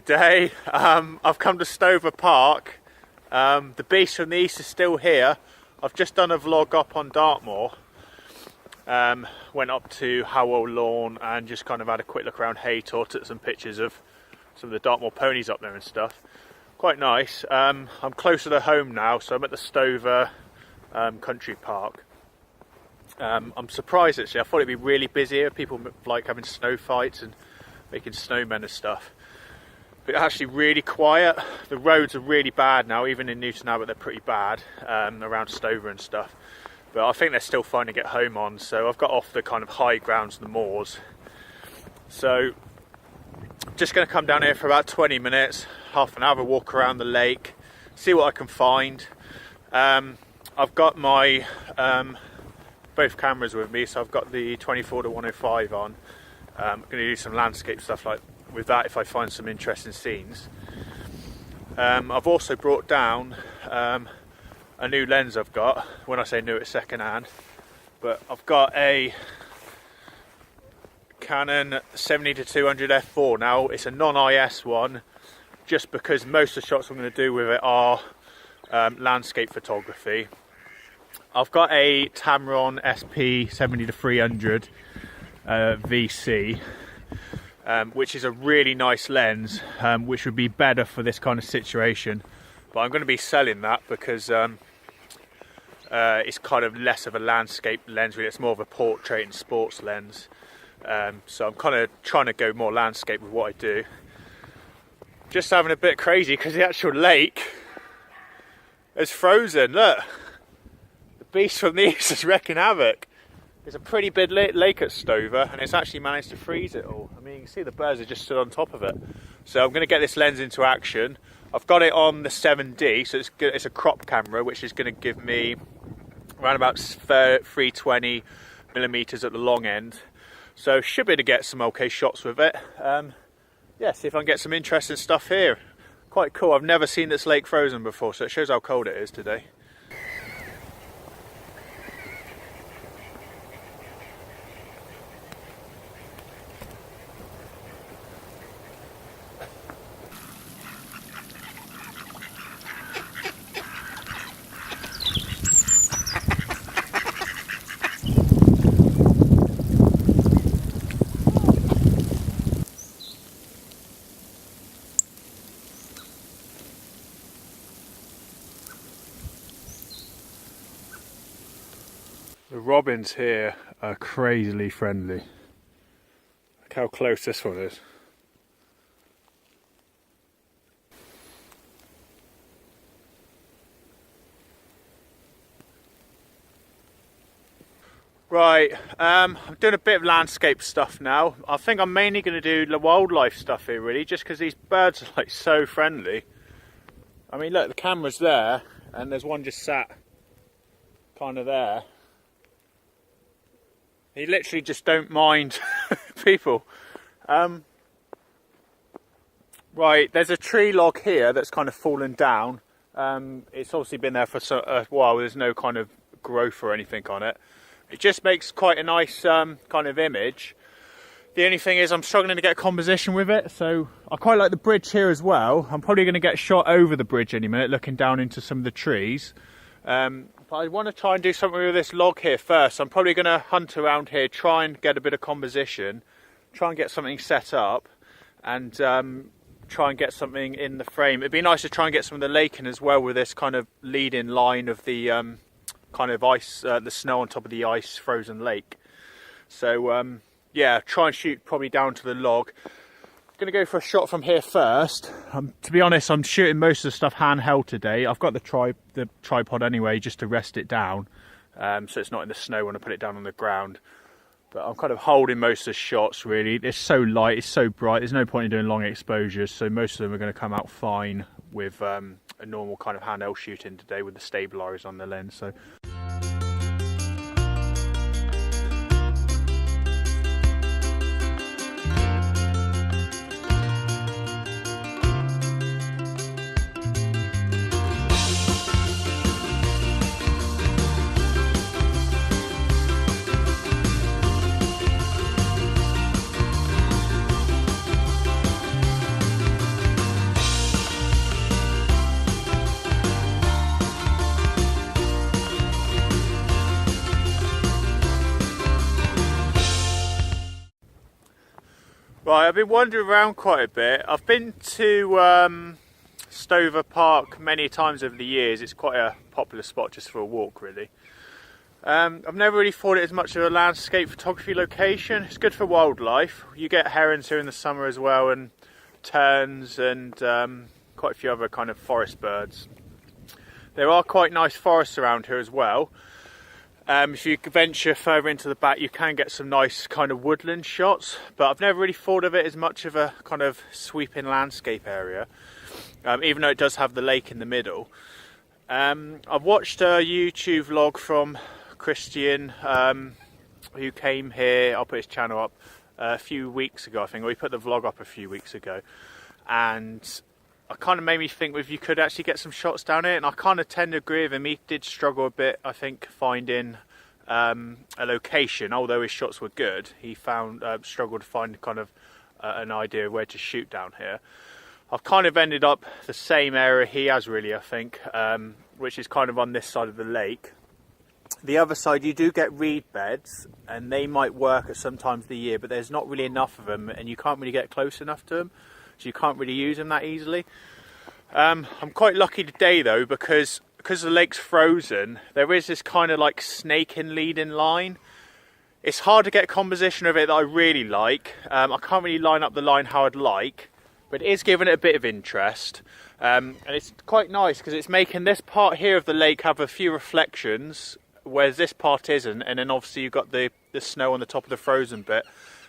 today. I've come to Stover Park. The beast from the east is still here. I've just done a vlog up on Dartmoor. Went up to Howell Lawn and just kind of had a quick look around Haytor, took some pictures of some of the Dartmoor ponies up there and stuff. Quite nice. I'm closer to home now, so I'm at the Stover Country Park. I'm surprised actually. I thought it'd be really busy here. People like having snow fights and making snowmen and stuff. But it's actually really quiet. The roads are really bad now, even in Newton Abbot they're pretty bad around Stover and stuff. But I think they're still fine to get home on, so I've got off the kind of high grounds and the moors. So just going to come down here for about 20 minutes, half an hour walk around the lake, see what I can find. I've got my both cameras with me, so I've got the 24-105 on. I'm going to do some landscape stuff like with that if I find some interesting scenes. I've also brought down a new lens I've got. When I say new, it's second hand, but I've got a Canon 70-200 f4 now. It's a non-IS one, just because most of the shots I'm going to do with it are landscape photography. I've got a Tamron SP 70-300 VC, which is a really nice lens, which would be better for this kind of situation. But I'm going to be selling that because it's kind of less of a landscape lens, really. It's more of a portrait and sports lens. So I'm kind of trying to go more landscape with what I do. Just having a bit crazy because the actual lake is frozen. Look, the beast from the east is wrecking havoc. It's a pretty big lake at Stover, and it's actually managed to freeze it all. I mean, you can see the birds are just stood on top of it. So I'm going to get this lens into action. I've got it on the 7D, so it's a crop camera, which is going to give me around about 320 millimeters at the long end. So should be able to get some okay shots with it. Yeah, see if I can get some interesting stuff here. Quite cool. I've never seen this lake frozen before, so it shows how cold it is today. The robins here are crazily friendly. Look how close this one is. Right, I'm doing a bit of landscape stuff now. I think I'm mainly going to do the wildlife stuff here really, just because these birds are like so friendly. I mean look, the camera's there and there's one just sat kind of there. They literally just don't mind people. Right, there's a tree log here that's kind of fallen down. It's obviously been there for a while. There's no kind of growth or anything on it. It just makes quite a nice kind of image. The only thing is I'm struggling to get a composition with it. So I quite like the bridge here as well. I'm probably going to get shot over the bridge any minute, looking down into some of the trees. But I want to try and do something with this log here first. I'm probably going to hunt around here, try and get a bit of composition, try and get something set up, and try and get something in the frame. It'd be nice to try and get some of the lake in as well with this kind of lead-in line of the kind of ice, the snow on top of the ice frozen lake. So yeah, try and shoot probably down to the log. Going to go for a shot from here first. To be honest, I'm shooting most of the stuff handheld today. I've got the tripod anyway, just to rest it down, so it's not in the snow when I put it down on the ground. But I'm kind of holding most of the shots really. It's so light, it's so bright, there's no point in doing long exposures, so most of them are going to come out fine with a normal kind of handheld shooting today with the stabilizers on the lens. So Right, I've been wandering around quite a bit. I've been to Stover Park many times over the years. It's quite a popular spot just for a walk, really. I've never really thought it as much of a landscape photography location. It's good for wildlife. You get herons here in the summer as well, and terns, and quite a few other kind of forest birds. There are quite nice forests around here as well. If you venture further into the back, you can get some nice kind of woodland shots, but I've never really thought of it as much of a kind of sweeping landscape area, even though it does have the lake in the middle. I've watched a YouTube vlog from Christian, who came here. I'll put his channel up a few weeks ago, I think, or he put the vlog up a few weeks ago, and it kind of made me think if you could actually get some shots down here, and I kind of tend to agree with him. He did struggle a bit, I think, finding a location. Although his shots were good, he found struggled to find kind of an idea of where to shoot down here. I've kind of ended up the same area he has, really, I think, which is kind of on this side of the lake. The other side, you do get reed beds, and they might work at some times of the year, but there's not really enough of them, and you can't really get close enough to them, so you can't really use them that easily. I'm quite lucky today, though, because the lake's frozen. There is this kind of like snake-in leading line. It's hard to get a composition of it that I really like. I can't really line up the line how I'd like, but it is giving it a bit of interest. And it's quite nice because it's making this part here of the lake have a few reflections, whereas this part isn't. And then obviously you've got the snow on the top of the frozen bit,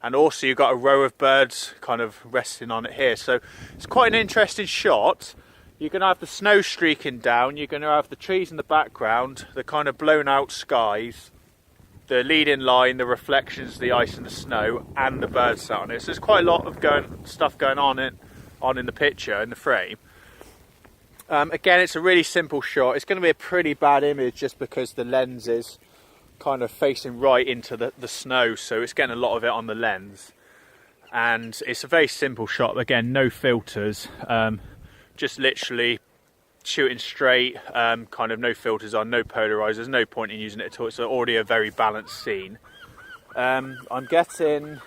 and also you've got a row of birds kind of resting on it here. So it's quite an interesting shot. You're going to have the snow streaking down, you're going to have the trees in the background, the kind of blown out skies, the leading line, the reflections, the ice and the snow, and the birds sat on it. So there's quite a lot of stuff going on in the picture, in the frame. Again, it's a really simple shot. It's going to be a pretty bad image just because the lens is kind of facing right into the snow, so it's getting a lot of it on the lens. And it's a very simple shot. Again, no filters, just literally shooting straight, kind of no filters on, no polarizers, no point in using it at all. It's already a very balanced scene. I'm getting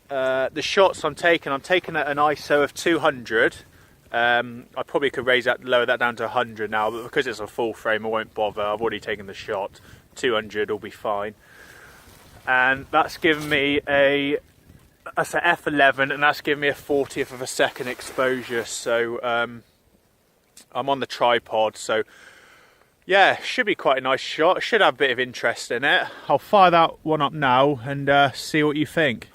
the shots I'm taking at an ISO of 200. I probably could lower that down to 100 now, but because it's a full frame I won't bother. I've already taken the shot. 200 will be fine, and that's given me that's an f11, and that's given me a 40th of a second exposure. So I'm on the tripod, so yeah, should be quite a nice shot. Should have a bit of interest in it. I'll fire that one up now and see what you think.